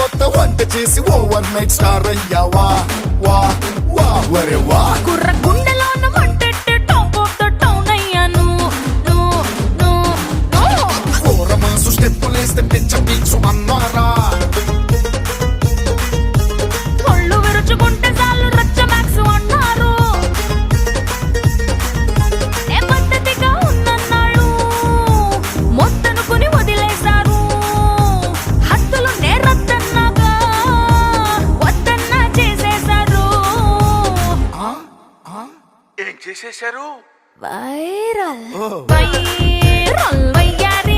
కొత్త వంట చేసి ఓవర్ నైట్ స్టార్ అయ్యావా వా వా వరే వా కుర్ర గుండెలోన మంటెట్టే టాప్ ఆఫ్ ద టౌన్ అయ్యాను నో నో నో ఓరమాసు స్టెప్పులేస్తే పిచ్చ పీచు అన్నారా ఒళ్ళు విరుచుకుంటే చాలు రచ్చ మ్యాక్స్ అన్నారు ఏ పద్ధతిగా ఉందన్నాడు మొత్తనుకుని వదిలేశారు హద్దులు నేరద్దన్నాగా వద్దన్నా చేసేశారు ఏం చేసేశారు? వైరల్ వైరల్ వయ్యారి